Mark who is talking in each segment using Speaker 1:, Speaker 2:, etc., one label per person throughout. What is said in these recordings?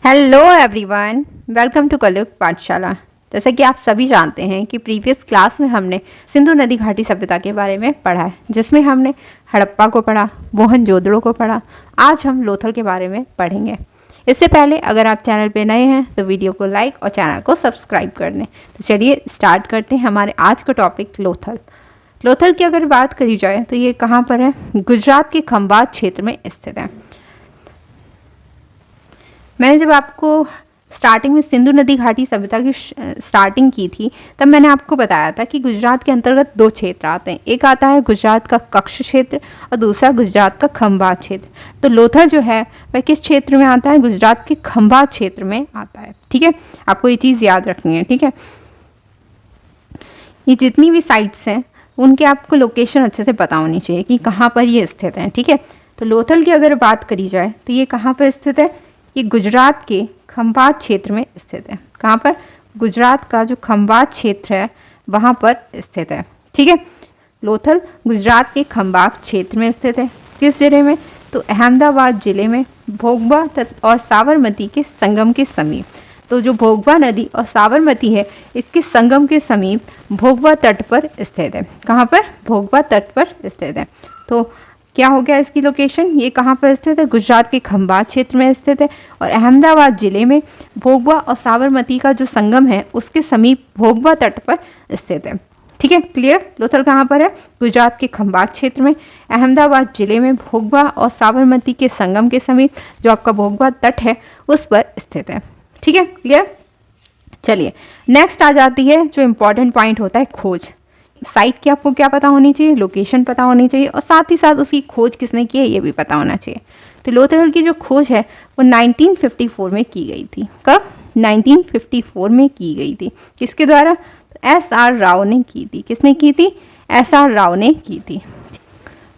Speaker 1: Hello everyone, welcome to कलयुग पाठशाला। जैसा कि आप सभी जानते हैं कि प्रीवियस क्लास में हमने सिंधु नदी घाटी सभ्यता के बारे में पढ़ा है, जिसमें हमने हड़प्पा को पढ़ा, मोहनजोदड़ो को पढ़ा। आज हम लोथल के बारे में पढ़ेंगे। इससे पहले अगर आप चैनल पे नए हैं तो वीडियो को लाइक और चैनल को सब्सक्राइब कर दें। तो चलिए स्टार्ट करते हैं हमारे आज का टॉपिक लोथल। लोथल की अगर बात करी जाए तो ये कहाँ पर है? गुजरात के खंभात क्षेत्र में स्थित है। मैंने जब आपको स्टार्टिंग में सिंधु नदी घाटी सभ्यता की स्टार्टिंग की थी, तब मैंने आपको बताया था कि गुजरात के अंतर्गत दो क्षेत्र आते हैं। एक आता है गुजरात का कच्छ क्षेत्र और दूसरा गुजरात का खंभात क्षेत्र। तो लोथल जो है वह किस क्षेत्र में आता है? गुजरात के खंभात क्षेत्र में आता है। ठीक है, आपको ये चीज़ याद रखनी है। ठीक है, ये जितनी भी साइट्स हैं उनके आपको लोकेशन अच्छे से पता होनी चाहिए कि कहाँ पर ये स्थित है। ठीक है, तो लोथल की अगर बात करी जाए तो ये कहाँ पर स्थित है? ये गुजरात के खंभात क्षेत्र में स्थित है। कहाँ पर? गुजरात का जो खंभात क्षेत्र है वहाँ पर स्थित है। ठीक है, लोथल गुजरात के खंभात क्षेत्र में स्थित है। किस जिले में? तो अहमदाबाद जिले में भोगबा और साबरमती के संगम के समीप। तो जो भोगबा नदी और साबरमती है, इसके संगम के समीप भोगबा तट पर स्थित है। कहाँ पर? भोगबा तट पर स्थित है। तो क्या हो गया इसकी लोकेशन? ये कहाँ पर स्थित है? गुजरात के खंभात क्षेत्र में स्थित है और अहमदाबाद जिले में भोगबा और साबरमती का जो संगम है उसके समीप भोगबा तट पर स्थित है। ठीक है, क्लियर? लोथल कहाँ पर है? गुजरात के खंभात क्षेत्र में, अहमदाबाद जिले में भोगबा और साबरमती के संगम के समीप जो आपका भोगबा तट है उस पर स्थित है। ठीक है, क्लियर? चलिए नेक्स्ट आ जाती है जो इम्पोर्टेंट पॉइंट होता है खोज। साइट की आपको क्या पता होनी चाहिए? लोकेशन पता होनी चाहिए और साथ ही साथ उसकी खोज किसने की है ये भी पता होना चाहिए। तो लोथल की जो खोज है वो 1954 में की गई थी। कब? 1954 में की गई थी। किसके द्वारा? एस.आर. राव ने की थी। किसने की थी? एस.आर. राव ने की थी।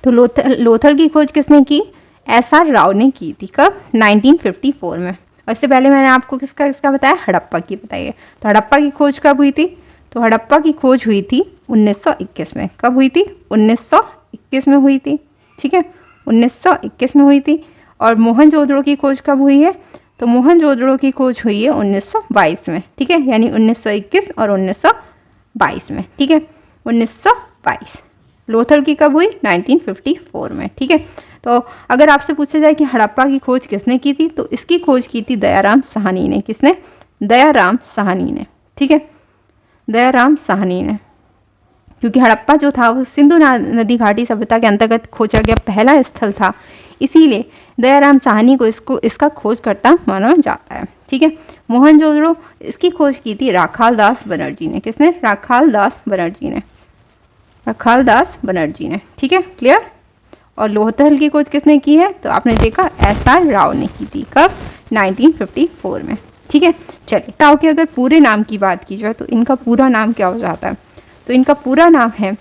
Speaker 1: तो लोथल की खोज किसने की? एस.आर. राव ने की थी। कब? 1954 में। और इससे पहले मैंने आपको किसका बताया? हड़प्पा की बताइए। तो हड़प्पा की खोज कब हुई थी? तो हड़प्पा की खोज हुई थी 1921 में। कब हुई थी? 1921 में हुई थी। ठीक है, 1921 में हुई थी। और मोहनजोदड़ो की खोज कब हुई है? तो मोहनजोदड़ो की खोज हुई है 1922 में। ठीक है, यानी 1921 और 1922 में। ठीक है, 1922। लोथल की कब हुई? 1954 में। ठीक है, तो अगर आपसे पूछा जाए कि हड़प्पा की खोज किसने की थी, तो इसकी खोज की थी दयाराम साहनी ने। किसने? दयाराम साहनी ने। ठीक है, दयाराम साहनी ने, क्योंकि हड़प्पा जो था वो सिंधु नदी घाटी सभ्यता के अंतर्गत खोजा गया पहला स्थल था, इसीलिए दयाराम साहनी को इसका खोजकर्ता माना जाता है। ठीक है, मोहनजोदड़ो इसकी खोज की थी राखाल दास बनर्जी ने। किसने? राखाल दास बनर्जी ने। राखाल दास बनर्जी ने। ठीक है, क्लियर? और लोथल की खोज किसने की है? तो आपने देखा एस.आर. राव ने की थी। कब? 1954 में। ठीक है, चलिए राव के अगर पूरे नाम की बात की जाए तो इनका पूरा नाम क्या हो जाता है? तो इनका पूरा नाम है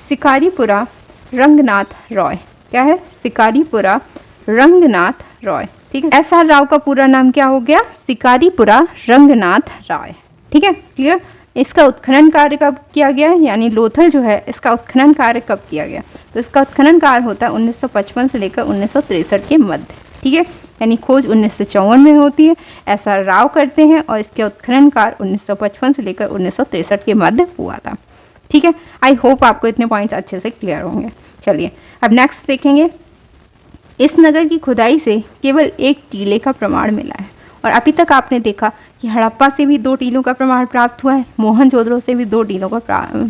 Speaker 1: शिकारीपुरा रंगनाथ रॉय। क्या है? शिकारीपुरा रंगनाथ रॉय। ठीक है, एस.आर. राव का पूरा नाम क्या हो गया? शिकारीपुरा रंगनाथ रॉय। ठीक है, क्लियर? इसका उत्खनन कार्य कब किया गया? यानी लोथल जो है इसका उत्खनन कार्य कब किया गया? तो इसका उत्खनन कार्य होता है 1955 से लेकर 1963 के मध्य। ठीक है, यानी खोज 1954 में होती है, एस.आर. राव करते हैं और इसके उत्खनन कार्य 1955 से लेकर 1963 के मध्य हुआ था। ठीक है, आई होप आपको इतने पॉइंट्स अच्छे से क्लियर होंगे। चलिए अब नेक्स्ट देखेंगे। इस नगर की खुदाई से केवल एक टीले का प्रमाण मिला है और अभी तक आपने देखा कि हड़प्पा से भी 2 टीलों का प्रमाण प्राप्त हुआ है, मोहनजोदड़ो से भी 2 टीलों का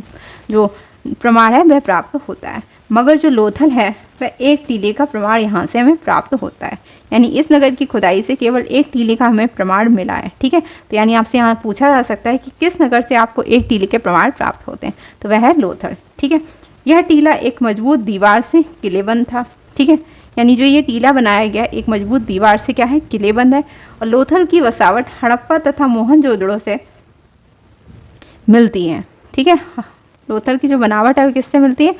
Speaker 1: जो प्रमाण है वह प्राप्त होता है, मगर जो लोथल है वह एक टीले का प्रमाण यहाँ से हमें प्राप्त होता है। यानी इस नगर की खुदाई से केवल एक टीले का हमें प्रमाण मिला है। ठीक है, तो यानी आपसे यहाँ पूछा जा सकता है कि किस नगर से आपको एक टीले के प्रमाण प्राप्त होते हैं, तो वह है लोथल। ठीक है, यह टीला एक मजबूत दीवार से किलेबंद था। ठीक है, यानी जो ये टीला बनाया गया एक मजबूत दीवार से क्या है? किलेबंद है। और लोथल की वसावट हड़प्पा तथा मोहनजोदड़ो से मिलती है। ठीक है, लोथल की जो बनावट है वो किससे मिलती है?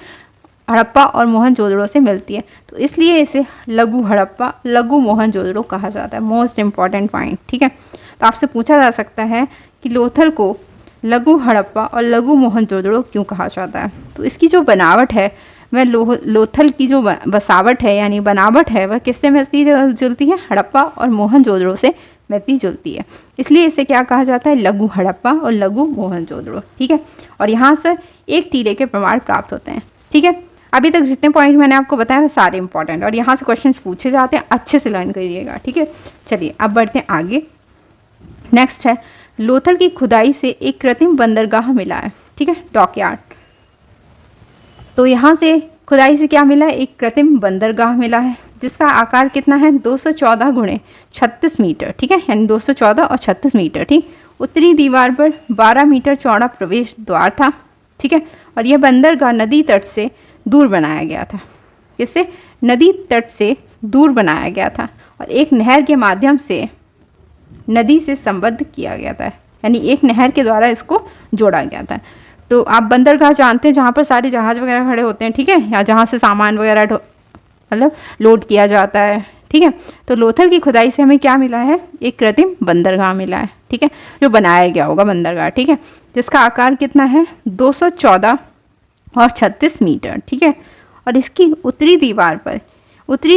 Speaker 1: हड़प्पा और मोहनजोदड़ो से मिलती है, तो इसलिए इसे लघु हड़प्पा लघु मोहनजोदड़ो कहा जाता है। Most important point. ठीक है, तो आपसे पूछा जा सकता है कि लोथल को लघु हड़प्पा और लघु मोहनजोदड़ो क्यों कहा जाता है? तो इसकी जो बनावट है वह लोथल की जो बसावट है यानी बनावट है वह किससे मिलती जुलती है? हड़प्पा और मोहनजोदड़ो से मिलती जुलती है, इसलिए इसे क्या कहा जाता है, लघु हड़प्पा और लघु मोहनजोदड़ो। ठीक है, और यहाँ से एक टीले के प्रमाण प्राप्त होते हैं। ठीक है, अभी तक जितने पॉइंट मैंने आपको बताया वो सारे इंपॉर्टेंट, और यहाँ से क्वेश्चन पूछे जाते हैं, अच्छे से लर्न करिएगा। ठीक है, चलिए अब बढ़ते हैं आगे। नेक्स्ट है, लोथल की खुदाई से एक कृत्रिम बंदरगाह मिला है। ठीक है, डॉकयार्ड। तो यहाँ से खुदाई से क्या मिला है, एक कृत्रिम बंदरगाह मिला है, जिसका आकार कितना है, 214 गुणे 36 मीटर। ठीक है, यानी 214 और 36 मीटर। ठीक, उत्तरी दीवार पर 12 मीटर चौड़ा प्रवेश द्वार था। ठीक है, और यह बंदरगाह नदी तट से दूर बनाया गया था। इससे नदी तट से दूर बनाया गया था और एक नहर के माध्यम से नदी से संबद्ध किया गया था, यानी एक नहर के द्वारा इसको जोड़ा गया था। तो आप बंदरगाह जानते हैं जहाँ पर सारे जहाज़ वगैरह खड़े होते हैं। ठीक है, या जहाँ से सामान वगैरह मतलब लोड किया जाता है। ठीक है, तो लोथल की खुदाई से हमें क्या मिला है, एक कृत्रिम बंदरगाह मिला है। ठीक है, जो बनाया गया होगा बंदरगाह। ठीक है, जिसका आकार कितना है, 214 और 36 मीटर। ठीक है, और इसकी उत्तरी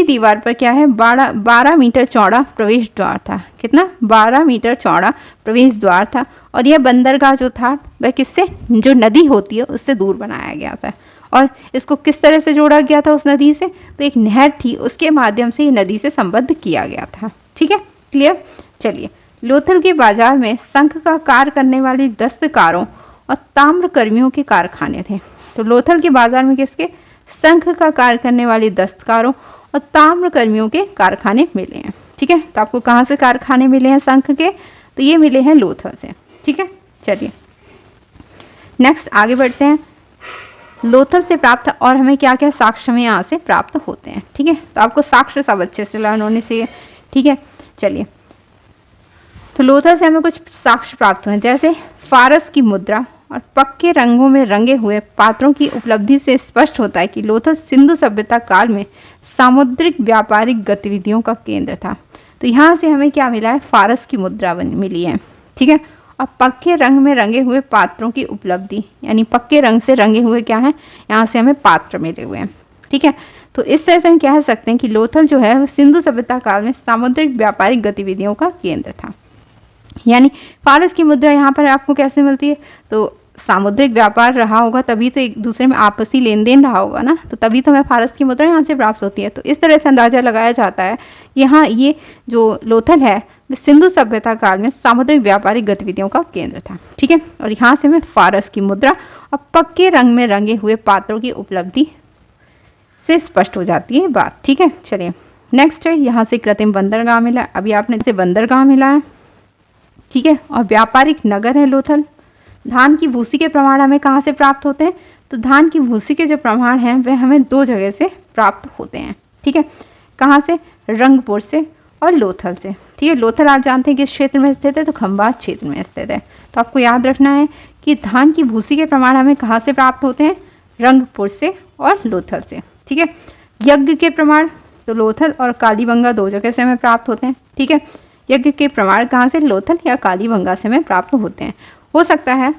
Speaker 1: दीवार पर क्या है, 12 मीटर चौड़ा प्रवेश द्वार था। कितना, 12 मीटर चौड़ा प्रवेश द्वार था। और यह बंदरगाह जो था वह किससे, जो नदी होती है उससे दूर बनाया गया था। और इसको किस तरह से जोड़ा गया था उस नदी से, तो एक नहर थी उसके माध्यम से ये नदी से संबद्ध किया गया था। ठीक है, क्लियर। चलिए, लोथल के बाजार में शंख का कार्य करने वाली दस्तकारों और ताम्र कर्मियों के कारखाने थे। तो लोथल के बाजार में किसके, शंख का कार्य करने वाली दस्तकारों और ताम्र कर्मियों के कारखाने मिले हैं। ठीक है, तो आपको कहाँ से कारखाने मिले हैं शंख के, तो ये मिले हैं लोथल से। ठीक है, चलिए नेक्स्ट आगे बढ़ते हैं। लोथल से प्राप्त और हमें क्या क्या साक्ष्य में यहाँ से प्राप्त होते हैं। ठीक है, तो आपको साक्ष्य सब अच्छे से लर्न होने चाहिए। ठीक है, चलिए, तो लोथल से हमें कुछ साक्ष्य प्राप्त हुए, जैसे फारस की मुद्रा और पक्के रंगों में रंगे हुए पात्रों की उपलब्धि से स्पष्ट होता है कि लोथल सिंधु सभ्यता काल में सामुद्रिक व्यापारिक गतिविधियों का केंद्र था। तो यहाँ से हमें क्या मिला है, फारस की मुद्रा मिली है। ठीक है, और पक्के रंग में रंगे हुए पात्रों की उपलब्धि, यानी पक्के रंग से रंगे हुए क्या है, यहाँ से हमें पात्र मिले हुए हैं। ठीक है, तो इस तरह से हम कह सकते हैं कि लोथल जो है सिंधु सभ्यता काल में सामुद्रिक व्यापारिक गतिविधियों का केंद्र था। यानी फारस की मुद्रा यहाँ पर आपको कैसे मिलती है, तो सामुद्रिक व्यापार रहा होगा तभी तो एक दूसरे में आपसी लेन देन रहा होगा ना, तो तभी तो हमें फारस की मुद्रा यहाँ से प्राप्त होती है। तो इस तरह से अंदाजा लगाया जाता है कि हाँ, ये जो लोथल है सिंधु सभ्यता काल में सामुद्रिक व्यापारिक गतिविधियों का केंद्र था। ठीक है, और यहाँ से हमें फारस की मुद्रा और पक्के रंग में रंगे हुए पात्रों की उपलब्धि से स्पष्ट हो जाती है बात। ठीक है, चलिए नेक्स्ट है, यहाँ से कृत्रिम बंदरगाह मिला, अभी आपने से बंदरगाह मिला है। ठीक है, और व्यापारिक नगर है लोथल। धान की भूसी के प्रमाण हमें कहाँ से प्राप्त होते हैं, तो धान की भूसी के जो प्रमाण हैं वह हमें 2 जगह से प्राप्त होते हैं। ठीक है, कहाँ से, रंगपुर से और लोथल से। ठीक है, लोथल आप जानते हैं किस क्षेत्र में स्थित है, तो खंभात क्षेत्र में स्थित है। तो आपको याद रखना है कि धान की भूसी के प्रमाण हमें कहाँ से प्राप्त होते हैं, रंगपुर से और लोथल से। ठीक है, यज्ञ के प्रमाण तो लोथल और कालीबंगा 2 जगह से हमें प्राप्त होते हैं। ठीक है, यज्ञ के प्रमाण कहाँ से, लोथल या कालीबंगा से हमें प्राप्त होते हैं। हो सकता है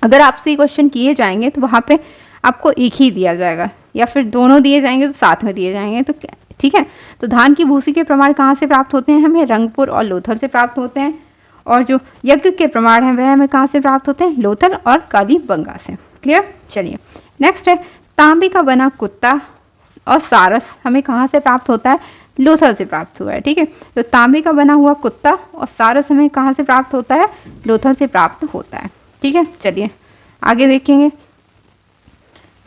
Speaker 1: अगर आपसे क्वेश्चन किए जाएंगे तो वहाँ पे आपको एक ही दिया जाएगा, या फिर दोनों दिए जाएंगे तो साथ में दिए जाएंगे। तो ठीक है, तो धान की भूसी के प्रमाण कहाँ से प्राप्त होते हैं, हमें रंगपुर और लोथल से प्राप्त होते हैं। और जो यज्ञ के प्रमाण हैं वह हमें कहाँ से प्राप्त होते हैं, लोथल और कालीबंगा से। क्लियर। चलिए नेक्स्ट है, तांबे का बना कुत्ता और सारस हमें कहाँ से प्राप्त होता है, लोथल से प्राप्त हुआ है। ठीक है, तो तांबे का बना हुआ कुत्ता और सारस हमें कहाँ से प्राप्त होता है, लोथल से प्राप्त होता है। ठीक है, चलिए आगे देखेंगे।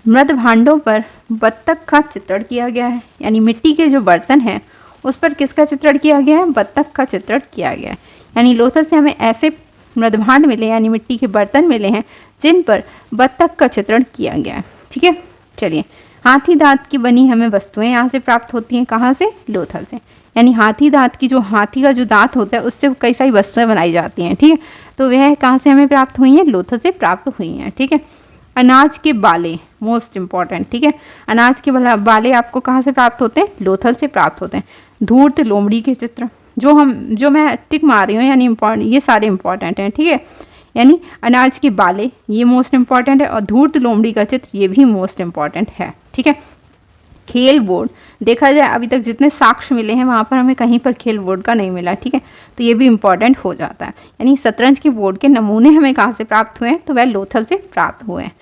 Speaker 1: मृद भांडों पर बत्तख का चित्रण किया गया है, यानी मिट्टी के जो बर्तन हैं उस पर किसका चित्रण किया गया है, बत्तख का चित्रण किया गया है। यानी लोथल से हमें ऐसे मृद भांड मिले, यानी मिट्टी के बर्तन मिले हैं जिन पर बत्तख का चित्रण किया गया है। ठीक है, चलिए हाथी दांत की बनी हमें वस्तुएं यहाँ से प्राप्त होती हैं, कहाँ से, लोथल से। यानी हाथी दांत की जो हाथी का जो दांत होता है उससे कई सारी वस्तुएं बनाई जाती हैं। ठीक है, तो वह कहाँ से हमें प्राप्त हुई हैं, लोथल से प्राप्त हुई हैं। ठीक है, अनाज के बाले मोस्ट इम्पॉर्टेंट। ठीक है, अनाज के बाले आपको कहाँ से प्राप्त होते हैं, लोथल से प्राप्त होते हैं। धूर्त लोमड़ी के चित्र जो मैं टिक मार रही हूँ, यानी इम्पॉर्टेंट, ये सारे इंपॉर्टेंट हैं। ठीक है, यानी अनाज के बाले ये मोस्ट इम्पॉर्टेंट है, और धूर्त लोमड़ी का चित्र ये भी मोस्ट इम्पॉर्टेंट है। ठीक है, खेल बोर्ड, देखा जाए अभी तक जितने साक्ष्य मिले हैं वहाँ पर हमें कहीं पर खेल बोर्ड का नहीं मिला, ठीक है, तो ये भी इम्पॉर्टेंट हो जाता है। यानी शतरंज के बोर्ड के नमूने हमें कहाँ से प्राप्त हुए हैं, तो वह लोथल से प्राप्त हुए हैं।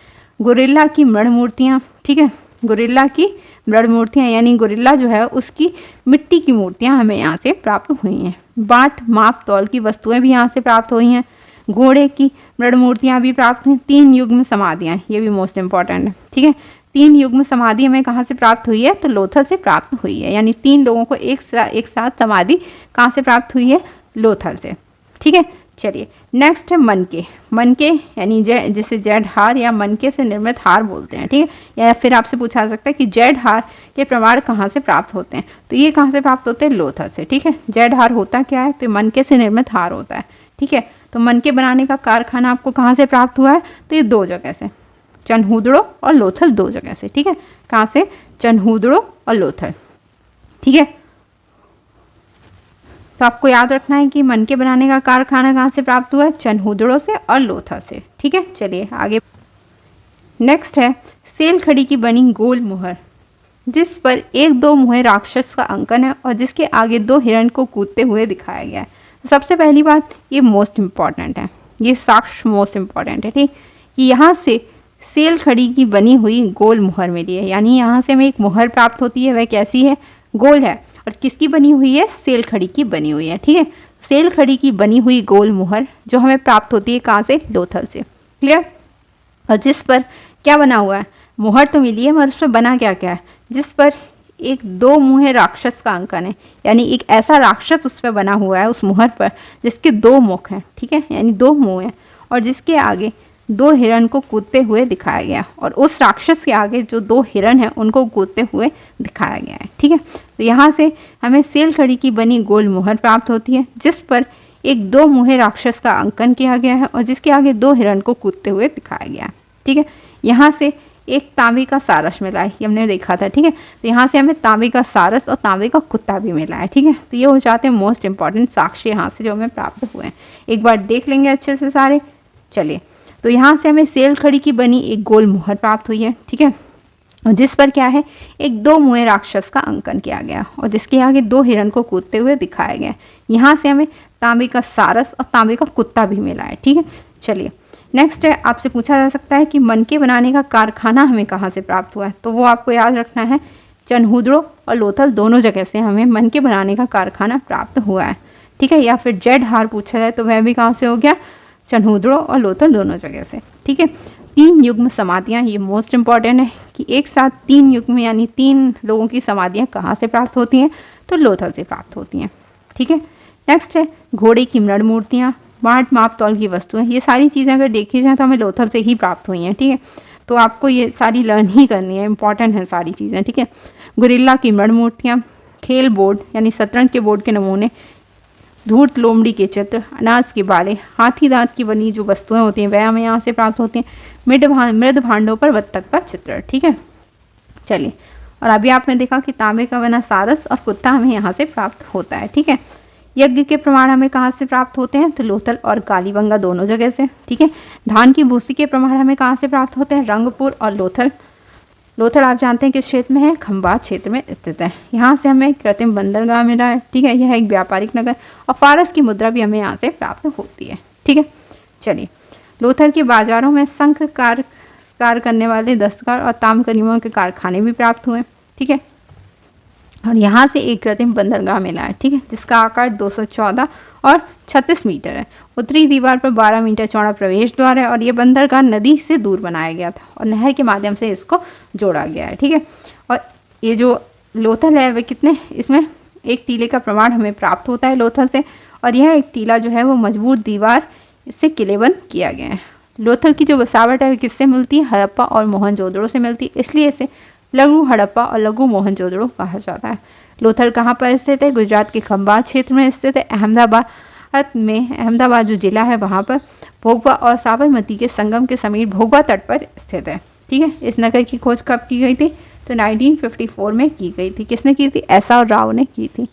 Speaker 1: गोरिल्ला की मृण मूर्तियाँ, ठीक है, गोरिल्ला की मृण मूर्तियाँ यानी गोरिल्ला जो है उसकी मिट्टी की मूर्तियाँ हमें यहाँ से प्राप्त हुई हैं। बाट माप तौल की वस्तुएं भी यहाँ से प्राप्त हुई हैं। घोड़े की मृण मूर्तियाँ भी प्राप्त हुई। 3 युग्म समाधियाँ, ये भी मोस्ट इंपॉर्टेंट है, ठीक है, 3 युग्म समाधि हमें कहाँ से प्राप्त हुई है, तो लोथल से प्राप्त हुई है। यानी 3 लोगों को एक साथ समाधि कहाँ से प्राप्त हुई है, लोथल से, ठीक है। चलिए नेक्स्ट है मनके। मनके यानी जिसे जैड हार या मनके से निर्मित हार बोलते हैं, ठीक है, या फिर आपसे पूछा जा सकता है कि जैड हार के प्रमाण कहाँ से प्राप्त होते हैं, तो ये कहाँ से प्राप्त होते हैं, लोथल से, ठीक है। जैड हार होता क्या है, तो मनके से निर्मित हार होता है, ठीक है। तो मनके बनाने का कारखाना आपको कहाँ से प्राप्त हुआ है, तो ये 2 जगह से, चनहूदड़ो और लोथल, 2 जगह से, ठीक है। कहाँ से, चनहूदड़ो और लोथल, ठीक है। तो आपको याद रखना है कि मनके बनाने का कारखाना कहाँ से प्राप्त हुआ है, चनहूदड़ो से और लोथल से, ठीक है। चलिए आगे नेक्स्ट है सेल खड़ी की बनी गोल मुहर, जिस पर 1-2 मुहे राक्षस का अंकन है और जिसके आगे 2 हिरण को कूदते हुए दिखाया गया है। सबसे पहली बात, ये मोस्ट इम्पॉर्टेंट है, ये साक्ष्य मोस्ट इम्पॉर्टेंट है, ठीक, कि यहाँ से सेल खड़ी की बनी हुई गोल मुहर मिली है। यानी यहाँ से हमें एक मुहर प्राप्त होती है, वह कैसी है, गोल है, और किसकी बनी हुई है, सेल खड़ी की बनी हुई है, ठीक है। सेल खड़ी की बनी हुई गोल मुहर जो हमें प्राप्त होती है कहाँ से, लोथल से, क्लियर। और जिस पर क्या बना हुआ है, मुहर तो मिली है मगर उस पर बना क्या क्या है, जिस पर 1-2 मुहे राक्षस का अंकन है, यानी एक ऐसा राक्षस उस पर बना हुआ है उस मुहर पर जिसके 2 मुख हैं, ठीक है, यानी 2 मुँह हैं, और जिसके आगे 2 हिरण को कूदते हुए दिखाया गया, और उस राक्षस के आगे जो 2 हिरण हैं उनको कूदते हुए दिखाया गया है, ठीक है। तो यहाँ से हमें सेल खड़ी की बनी गोल मुहर प्राप्त होती है, जिस पर 1-2 मुहे राक्षस का अंकन किया गया है और जिसके आगे 2 हिरण को कूदते हुए दिखाया गया है, ठीक है। यहाँ से एक तांबे का सारस मिला है, ये हमने देखा था, ठीक है। तो यहाँ से हमें तांबे का सारस और तांबे का कुत्ता भी मिला है, ठीक है। तो ये हो जाते हैं मोस्ट इंपॉर्टेंट साक्ष्य यहाँ से जो हमें प्राप्त हुए हैं। एक बार देख लेंगे अच्छे से सारे। चलिए, तो यहाँ से हमें सेल खड़ी की बनी एक गोल मुहर प्राप्त हुई है, ठीक है, और जिस पर क्या है, 1-2 मुहे राक्षस का अंकन किया गया और जिसके आगे 2 हिरण को कूदते हुए दिखाया गया। यहाँ से हमें तांबे का सारस और तांबे का कुत्ता भी मिला है, ठीक है। चलिए नेक्स्ट है, आपसे पूछा जा सकता है कि मनके बनाने का कारखाना हमें कहाँ से प्राप्त हुआ है, तो वो आपको याद रखना है, चनहूदड़ो और लोथल दोनों जगह से हमें मनके बनाने का कारखाना प्राप्त हुआ है, ठीक है। या फिर जैड हार पूछा जाए तो वह भी कहाँ से हो गया, चनहूदड़ो और लोथल दोनों जगह से, ठीक है। 3 युग्म समाधियाँ, ये मोस्ट इंपॉर्टेंट है कि एक साथ 3 युग्म यानी 3 लोगों की समाधियाँ कहाँ से प्राप्त होती हैं, तो लोथल से प्राप्त होती हैं, ठीक है। नेक्स्ट है घोड़े की मृण मूर्तियाँ, बाट माप तौल की वस्तुएं, ये सारी चीज़ें अगर देखी जाए तो हमें लोथल से ही प्राप्त हुई हैं, ठीक है। तो आपको ये सारी लर्न ही करनी है, इंपॉर्टेंट है सारी चीज़ें, ठीक है। गोरिल्ला की मृण मूर्तियाँ, खेल बोर्ड यानी शतरंज के बोर्ड के नमूने, धूर्त लोमड़ी के चित्र, अनाज के बाले, हाथी दांत की बनी जो वस्तुएं होती हैं वह हमें यहाँ से प्राप्त होती हैं, मृद भांडों पर बत्तख का चित्र, ठीक है। चलिए, और अभी आपने देखा कि तांबे का बना सारस और कुत्ता हमें यहाँ से प्राप्त होता है, ठीक है। यज्ञ के प्रमाण हमें कहाँ से प्राप्त होते हैं, तो लोथल और कालीबंगा दोनों जगह से, ठीक है। धान की भूसी के प्रमाण हमें कहाँ से प्राप्त होते हैं, रंगपुर और लोथल। लोथल आप जानते हैं किस क्षेत्र में है, खंभात क्षेत्र में स्थित है। यहाँ से हमें कृत्रिम बंदरगाह मिला है, ठीक है, यह एक व्यापारिक नगर, और फारस की मुद्रा भी हमें यहाँ से प्राप्त होती है, ठीक है। चलिए, लोथल के बाजारों में शंख कार करने वाले दस्तकार और ताम्रकलियों के कारखाने भी प्राप्त हुए, ठीक है। और यहाँ से एक कृत्रिम बंदरगाह मिला है, ठीक है, जिसका आकार 214 और 36 मीटर है। उत्तरी दीवार पर 12 मीटर चौड़ा प्रवेश द्वार है और ये बंदरगाह नदी से दूर बनाया गया था और नहर के माध्यम से इसको जोड़ा गया है, ठीक है। और ये जो लोथल है वह कितने, इसमें एक टीले का प्रमाण हमें प्राप्त होता है लोथल से, और यह एक टीला जो है वो मजबूत दीवार से किलेबंद किया गया है। लोथल की जो बसावट है वो किससे मिलती है, हड़प्पा और मोहनजोदड़ो से मिलती है, इसलिए इसे लघु हड़प्पा और लघु मोहनजोदड़ो कहा जाता है। लोथल कहाँ पर स्थित है, गुजरात के खंभात क्षेत्र में स्थित है। अहमदाबाद जो जिला है वहाँ पर भोगवा और साबरमती के संगम के समीप भोगवा तट पर स्थित है, ठीक है। इस नगर की खोज कब की गई थी, तो 1954 में की गई थी। किसने की थी, SR राव ने की थी।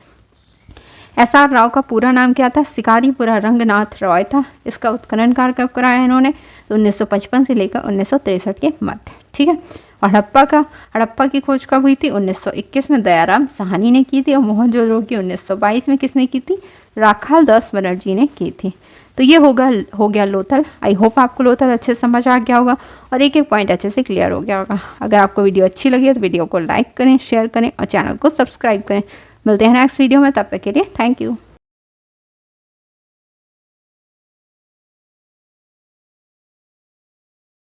Speaker 1: SR राव का पूरा नाम क्या था, शिकारीपुरा रंगनाथ रॉय था। इसका उत्खनन कार्य कब कराया इन्होंने, तो 1955 से लेकर 1963 के मध्य, ठीक है। और हड़प्पा की खोज कब हुई थी? 1921 में दयाराम साहनी ने की थी, और मोहनजोदड़ो की 1922 में किसने की थी? राखाल दास बनर्जी ने की थी। तो ये हो गया लोथल। आई होप आपको लोथल अच्छे से समझ आ गया होगा और एक एक पॉइंट अच्छे से क्लियर हो गया होगा। अगर आपको वीडियो अच्छी लगी है तो वीडियो को लाइक करें, शेयर करें और चैनल को सब्सक्राइब करें। मिलते हैं नेक्स्ट वीडियो में, तब तक के लिए थैंक यू।